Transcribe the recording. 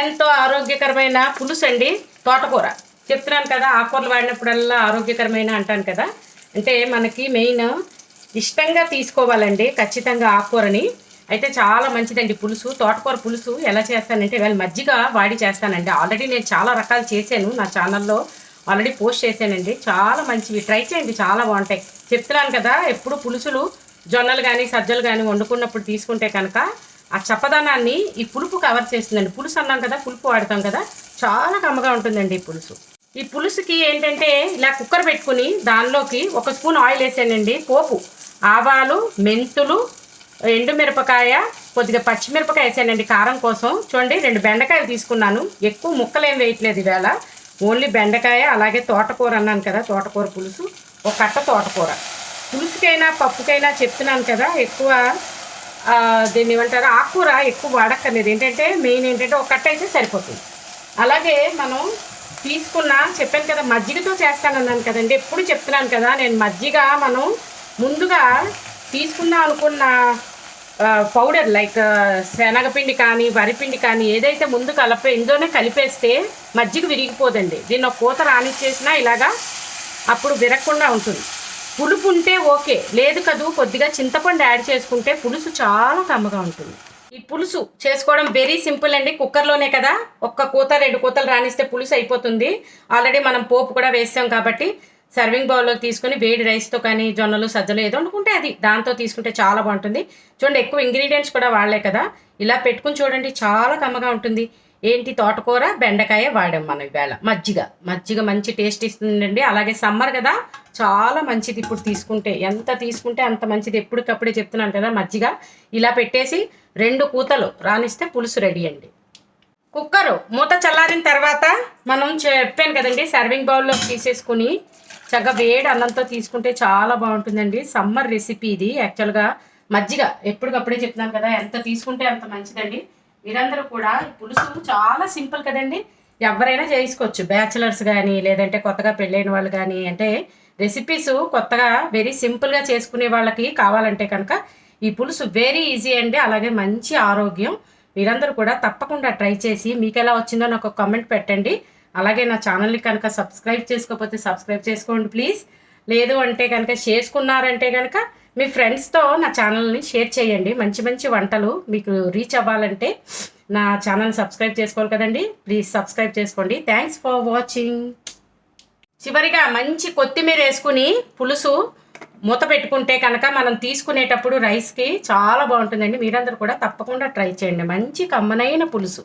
ఎంతో ఆరోగ్యకరమైన పులుసు అండి తోటకూర. చెప్తున్నాను కదా, ఆకుకూరలు వాడినప్పుడల్లా ఆరోగ్యకరమైన అంటాను కదా. అంటే మనకి మెయిన్ ఇష్టంగా తీసుకోవాలండి ఖచ్చితంగా ఆకుకూరని. అయితే చాలా మంచిదండి పులుసు. తోటకూర పులుసు ఎలా చేస్తానంటే ఇవాళ మజ్జిగ వాడి చేస్తానండి. ఆల్రెడీ నేను చాలా రకాలు చేశాను, నా ఛానల్లో ఆల్రెడీ పోస్ట్ చేశానండి. చాలా మంచివి, ట్రై చేయండి, చాలా బాగుంటాయి. చెప్తున్నాను కదా, ఎప్పుడు పులుసులు జొన్నలు కానీ సజ్జలు కానీ వండుకున్నప్పుడు తీసుకుంటే కనుక ఆ చప్పదనాన్ని ఈ పులుపు కవర్ చేస్తుందండి. పులుసు అన్నాం కదా, పులుపు వాడతాం కదా, చాలా కమ్మగా ఉంటుందండి ఈ పులుసు. ఈ పులుసుకి ఏంటంటే ఇలా కుక్కర్ పెట్టుకుని దానిలోకి 1 స్పూన్ ఆయిల్ వేసానండి. పోపు ఆవాలు, మెంతులు, ఎండుమిరపకాయ, కొద్దిగా పచ్చిమిరపకాయ వేసానండి కారం కోసం. చూడండి 2 బెండకాయలు తీసుకున్నాను. ఎక్కువ ముక్కలు ఏం వేయట్లేదు ఈవేళ, ఓన్లీ బెండకాయ. అలాగే తోటకూర అన్నాను కదా, తోటకూర పులుసు, 1 కట్ట తోటకూర. పులుసుకైనా పప్పుకైనా చెప్తున్నాను కదా, ఎక్కువ దీన్ని ఏమంటారు ఆకుకూర ఎక్కువ వాడక్కర్లేదు. ఏంటంటే మెయిన్ ఏంటంటే 1 కట్ట అయితే సరిపోతుంది. అలాగే మనం తీసుకున్న చెప్పాను కదా మజ్జిగతో చేస్తానన్నాను కదండి, ఎప్పుడు చెప్తున్నాను కదా నేను మజ్జిగ మనం ముందుగా తీసుకుందాం అనుకున్న పౌడర్ లైక్ శనగపిండి కానీ వరిపిండి కానీ ఏదైతే ముందు ఇందులోనే కలిపేస్తే మజ్జిగ విరిగిపోదండి. దీన్ని ఒక కూత రానిచ్చేసినా ఇలాగా అప్పుడు విరగకుండా ఉంటుంది. పులుపు ఉంటే ఓకే, లేదు కదూ కొద్దిగా చింతపండు యాడ్ చేసుకుంటే పులుసు చాలా కమ్మగా ఉంటుంది. ఈ పులుసు చేసుకోవడం వెరీ సింపుల్ అండి. కుక్కర్లోనే కదా, 1 కూత 2 కూతలు రానిస్తే పులుసు అయిపోతుంది. ఆల్రెడీ మనం పోపు కూడా వేస్తాం కాబట్టి సర్వింగ్ బౌల్లోకి తీసుకుని వేడి రైస్తో కానీ జొన్నలు సజ్జలు ఏదో వండుకుంటే అది దాంతో తీసుకుంటే చాలా బాగుంటుంది. చూడండి ఎక్కువ ఇంగ్రీడియంట్స్ కూడా వాడలే కదా, ఇలా పెట్టుకుని చూడండి చాలా కమ్మగా ఉంటుంది. ఏంటి తోటకూర బెండకాయ వాడాం మనం ఇవాళ. మజ్జిగ మంచి టేస్ట్ ఇస్తుందండి. అలాగే సమ్మర్ కదా, చాలా మంచిది ఇప్పుడు తీసుకుంటే, ఎంత తీసుకుంటే అంత మంచిది. ఎప్పటికప్పుడే చెప్తున్నాను కదా, మజ్జిగ ఇలా పెట్టేసి 2 కూతలు రానిస్తే పులుసు రెడీ అండి. కుక్కరు మూత చల్లారిన తర్వాత మనం చెప్పాను కదండి, సర్వింగ్ బౌల్లో తీసేసుకుని చక్కగా వేడి అన్నంతో తీసుకుంటే చాలా బాగుంటుందండి. సమ్మర్ రెసిపీ ఇది. యాక్చువల్గా మజ్జిగ ఎప్పటికప్పుడే చెప్తున్నాను కదా, ఎంత తీసుకుంటే అంత మంచిదండి. మీరందరూ కూడా పులుసు చాలా సింపుల్ కదండి, ఎవరైనా చేసుకోవచ్చు. బ్యాచిలర్స్ కానీ లేదంటే కొత్తగా పెళ్ళైన వాళ్ళు కానీ, అంటే రెసిపీస్ కొత్తగా వెరీ సింపుల్గా చేసుకునే వాళ్ళకి కావాలంటే కనుక ఈ పులుసు వెరీ ఈజీ అండి. అలాగే మంచి ఆరోగ్యం. మీరందరూ కూడా తప్పకుండా ట్రై చేసి మీకు ఎలా వచ్చిందో నాకు ఒక కామెంట్ పెట్టండి. అలాగే నా ఛానల్ని కనుక సబ్స్క్రైబ్ చేసుకోకపోతే సబ్స్క్రైబ్ చేసుకోండి ప్లీజ్. లేదు అంటే కనుక చేసుకున్నారంటే కనుక మీ ఫ్రెండ్స్తో నా ఛానల్ని షేర్ చేయండి. మంచి మంచి వంటలు మీకు రీచ్ అవ్వాలంటే నా ఛానల్ సబ్స్క్రైబ్ చేసుకోవాలి కదండి, ప్లీజ్ సబ్స్క్రైబ్ చేసుకోండి. Thanks for watching. చివరిగా మంచి కొత్తిమీర వేసుకుని పులుసు మూత పెట్టుకుంటే కనుక మనం తీసుకునేటప్పుడు రైస్కి చాలా బాగుంటుందండి. మీరందరూ కూడా తప్పకుండా ట్రై చేయండి. మంచి కమ్మనైన పులుసు.